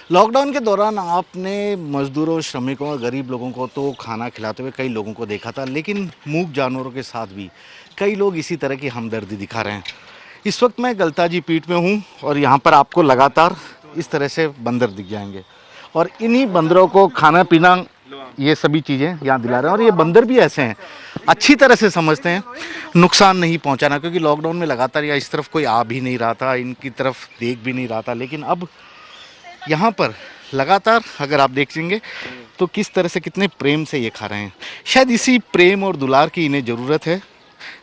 Lockdown के दौरान आपने मजदूरों, श्रमिकों और गरीब लोगों को तो खाना खिलाते हुए कई लोगों को देखा था, लेकिन मूक जानवरों के साथ भी कई लोग इसी तरह की हमदर्दी दिखा रहे हैं। इस वक्त मैं गलताजी पीठ में हूँ और यहाँ पर आपको लगातार इस तरह से बंदर दिख जाएंगे और इन्हीं बंदरों को खाना पीना, ये सभी चीज़ें यहाँ दिला रहे हैं। और ये बंदर भी ऐसे हैं, अच्छी तरह से समझते हैं नुकसान नहीं पहुँचाना, क्योंकि लॉकडाउन में लगातार या इस तरफ कोई आ भी नहीं रहा था, इनकी तरफ देख भी नहीं रहा था। लेकिन अब यहाँ पर लगातार अगर आप देखेंगे तो किस तरह से कितने प्रेम से ये खा रहे हैं। शायद इसी प्रेम और दुलार की इन्हें ज़रूरत है,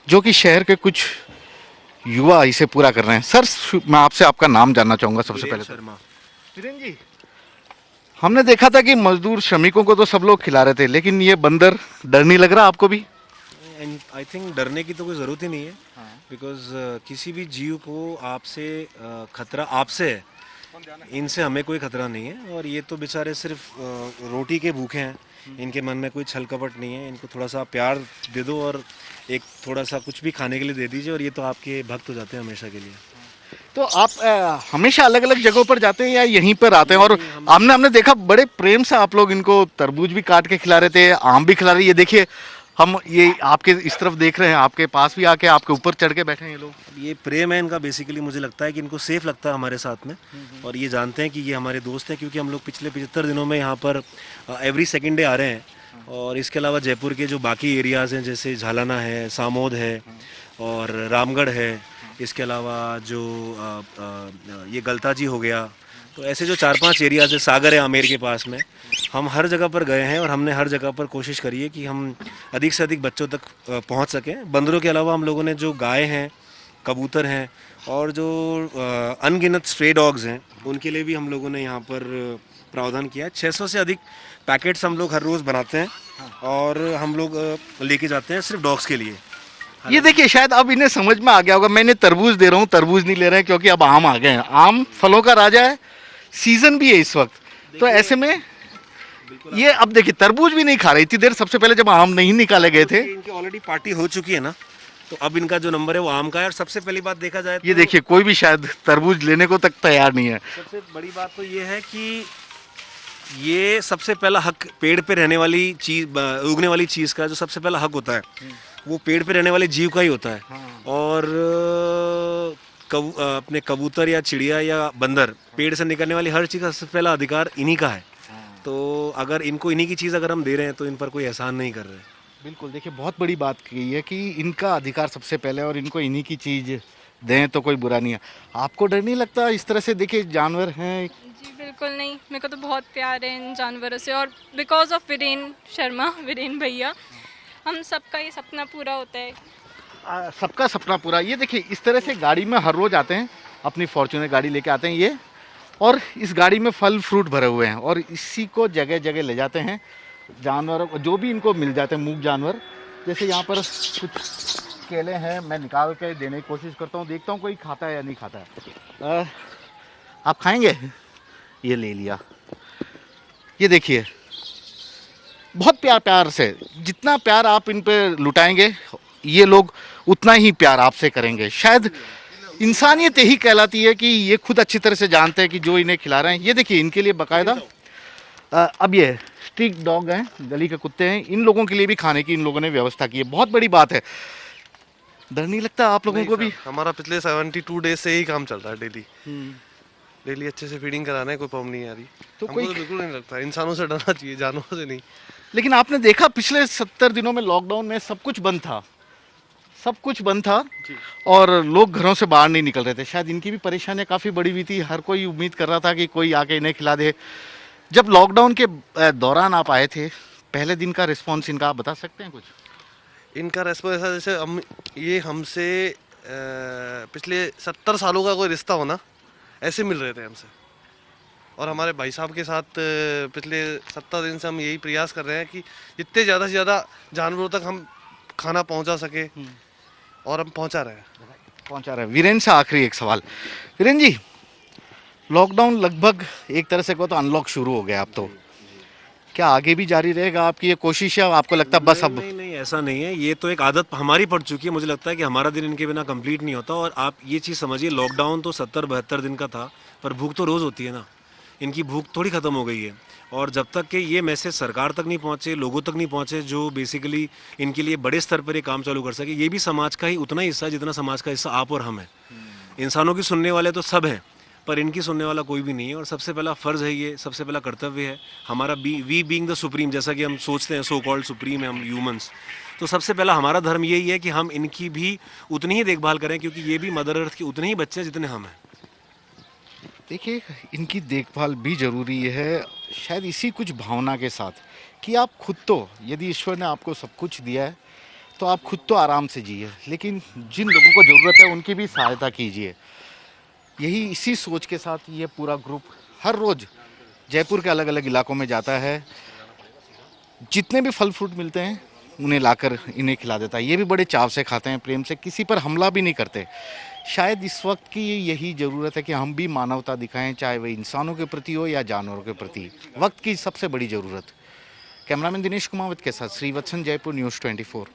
जो कि शहर के कुछ युवा इसे पूरा कर रहे हैं। सर, मैं आपसे आपका नाम जानना चाहूँगा सबसे पहले। शर्मा। वीरेंद्र जी, हमने देखा था कि मजदूर श्रमिकों को तो सब लोग खिला रहे थे, लेकिन ये बंदर, डर नहीं लग रहा आपको भी? आई थिंक डरने की तो कोई ज़रूरत ही नहीं है, बिकॉज किसी भी जीव को आपसे खतरा आपसे है, इनसे हमें कोई खतरा नहीं है। और ये तो बेचारे सिर्फ रोटी के भूखे हैं, इनके मन में कोई छल कपट नहीं है। इनको थोड़ा सा प्यार दे दो और एक थोड़ा सा कुछ भी खाने के लिए दे दीजिए और ये तो आपके भक्त हो जाते हैं हमेशा के लिए। तो आप हमेशा अलग अलग जगहों पर जाते हैं या यहीं पर आते हैं? और हमने देखा बड़े प्रेम से आप लोग इनको तरबूज भी काट के खिला रहे थे, आम भी खिला रहे। ये देखिए, हम ये आपके इस तरफ देख रहे हैं, आपके पास भी आके आपके ऊपर चढ़ के बैठे हैं ये लोग। ये प्रेम है इनका बेसिकली। मुझे लगता है कि इनको सेफ लगता है हमारे साथ में, और ये जानते हैं कि ये हमारे दोस्त हैं, क्योंकि हम लोग पिछले 75 दिनों में यहाँ पर एवरी सेकेंड डे आ रहे हैं। और इसके अलावा जयपुर के जो बाकी एरियाज़ हैं, जैसे झालाना है, सामोद है और रामगढ़ है, इसके अलावा जो ये गलताजी हो गया, तो ऐसे जो 4-5 एरियाज़ है, सागर है आमेर के पास में, हम हर जगह पर गए हैं और हमने हर जगह पर कोशिश करी है कि हम अधिक से अधिक बच्चों तक पहुंच सकें। बंदरों के अलावा हम लोगों ने जो गाय हैं, कबूतर हैं और जो अनगिनत स्ट्रे डॉग्स हैं, उनके लिए भी हम लोगों ने यहाँ पर प्रावधान किया है। 600 से अधिक पैकेट्स हम लोग हर रोज़ बनाते हैं और हम लोग लेके जाते हैं सिर्फ डॉग्स के लिए। ये देखिए, शायद अब इन्हें समझ में आ गया होगा, मैं इन्हें तरबूज दे रहा हूँ, तरबूज नहीं ले रहे हैं क्योंकि अब आम आ गए हैं। आम फलों का राजा है, सीजन भी है इस वक्त, तो ऐसे में ये अब देखिए तरबूज भी नहीं खा रहे। इतनी देर सबसे पहले जब आम नहीं निकाले गए थे, इनकी ऑलरेडी पार्टी हो चुकी है ना, तो अब इनका जो नंबर है वो आम का है। और सबसे पहली बात देखा जाए तो ये देखिए कोई भी शायद तरबूज लेने को तक तैयार नहीं है। सबसे बड़ी बात तो ये है कि ये सबसे पहला हक पेड़ पे रहने वाली चीज, उगने वाली चीज का जो सबसे पहला हक होता है, वो पेड़ पे रहने वाले जीव का ही होता है। और अपने कबूतर या चिड़िया या बंदर, पेड़ से निकलने वाली हर चीज का सबसे पहला अधिकार इन्हीं का है। तो अगर इनको इन्हीं की चीज अगर हम दे रहे हैं तो इन पर कोई एहसान नहीं कर रहे। बिल्कुल, देखिए बहुत बड़ी बात की है कि इनका अधिकार सबसे पहले और इनको इन्हीं की चीज दें तो कोई बुरा नहीं है। आपको डर नहीं लगता इस तरह से? देखिए जानवर हैं। जी बिल्कुल नहीं, मेरे को तो बहुत प्यार है इन जानवरों से। और बिकॉज ऑफ वीरेन शर्मा, वीरेन भैया, हम सबका ये सपना पूरा होता है। सबका सपना पूरा। ये देखिए इस तरह से गाड़ी में हर रोज आते हैं, अपनी फॉर्च्यूनर गाड़ी लेके आते हैं ये, और इस गाड़ी में फल फ्रूट भरे हुए हैं और इसी को जगह जगह ले जाते हैं जानवरों को, जो भी इनको मिल जाते हैं मूक जानवर। जैसे यहाँ पर कुछ केले हैं, मैं निकाल के देने की कोशिश करता हूँ, देखता हूँ कोई खाता है या नहीं खाता है। आप खाएंगे? ये ले लिया। ये देखिए बहुत प्यार प्यार से, जितना प्यार आप इन पे लुटाएंगे ये लोग उतना ही प्यार आपसे करेंगे। शायद इंसानियत यही कहलाती है कि ये खुद अच्छी तरह से जानते हैं कि जो इन्हें खिला रहे हैं। ये देखिए इनके लिए बाकायदा अब ये स्ट्रीट डॉग हैं, गली के कुत्ते हैं, इन लोगों के लिए भी खाने की इन लोगों ने व्यवस्था की है। बहुत बड़ी बात है। डर नहीं लगता आप लोगों को भी? हमारा पिछले 72 डेज से यही काम चल रहा है। डेली अच्छे से फीडिंग कराना है, कोई प्रॉब्लम नहीं आ रही। तो हमको तो बिल्कुल नहीं लगता, इंसानों से डरना चाहिए, जानवरों से नहीं। लेकिन आपने देखा पिछले 70 दिनों में लॉकडाउन में सब कुछ बंद था, सब कुछ बंद था और लोग घरों से बाहर नहीं निकल रहे थे। शायद इनकी भी परेशानियां काफ़ी बड़ी हुई थी। हर कोई उम्मीद कर रहा था कि कोई आके इन्हें खिला दे। जब लॉकडाउन के दौरान आप आए थे, पहले दिन का रिस्पॉन्स इनका आप बता सकते हैं कुछ? इनका रेस्पॉन्स ऐसा जैसे हम ये हमसे पिछले 70 सालों का कोई रिश्ता होना ऐसे मिल रहे थे हमसे। और हमारे भाई साहब के साथ पिछले 70 दिन से हम यही प्रयास कर रहे हैं कि जितने ज़्यादा से ज़्यादा जानवरों तक हम खाना पहुंचा सके, और हम पहुंचा रहे हैं। वीरेन से आखिरी एक सवाल। वीरेन जी, लॉकडाउन लगभग एक तरह से कहो तो अनलॉक शुरू हो गया अब तो, क्या आगे भी जारी रहेगा आपकी ये कोशिश है? आपको लगता है बस अब? नहीं, ऐसा नहीं है। ये तो एक आदत हमारी पड़ चुकी है। मुझे लगता है कि हमारा दिन इनके बिना कंप्लीट नहीं होता। और आप ये चीज़ समझिए, लॉकडाउन तो 70-72 दिन का था, पर भूख तो रोज़ होती है ना। इनकी भूख थोड़ी ख़त्म हो गई है। और जब तक कि ये मैसेज सरकार तक नहीं पहुँचे, लोगों तक नहीं पहुँचे जो बेसिकली इनके लिए बड़े स्तर पर ये काम चालू कर सके, ये भी समाज का ही उतना ही हिस्सा है जितना समाज का हिस्सा आप और हम हैं। इंसानों की सुनने वाले तो सब हैं, पर इनकी सुनने वाला कोई भी नहीं है। और सबसे पहला फ़र्ज़ है, ये सबसे पहला कर्तव्य है हमारा, वी बीइंग द सुप्रीम, जैसा कि हम सोचते हैं सो कॉल्ड सुप्रीम है हम ह्यूमंस, तो सबसे पहला हमारा धर्म यही है कि हम इनकी भी उतनी ही देखभाल करें, क्योंकि ये भी मदर अर्थ के उतने ही बच्चे हैं जितने हम हैं। देखिए, इनकी देखभाल भी ज़रूरी है, शायद इसी कुछ भावना के साथ कि आप खुद तो, यदि ईश्वर ने आपको सब कुछ दिया है तो आप खुद तो आराम से जिए, लेकिन जिन लोगों को ज़रूरत है उनकी भी सहायता कीजिए। यही इसी सोच के साथ ये पूरा ग्रुप हर रोज़ जयपुर के अलग अलग इलाकों में जाता है, जितने भी फल फ्रूट मिलते हैं उन्हें लाकर इन्हें खिला देता है। ये भी बड़े चाव से खाते हैं, प्रेम से, किसी पर हमला भी नहीं करते। शायद इस वक्त की यही ज़रूरत है कि हम भी मानवता दिखाएं, चाहे वह इंसानों के प्रति हो या जानवरों के प्रति। वक्त की सबसे बड़ी ज़रूरत। कैमरामैन दिनेश कुमावत के साथ श्रीवत्सन, जयपुर न्यूज़ 24।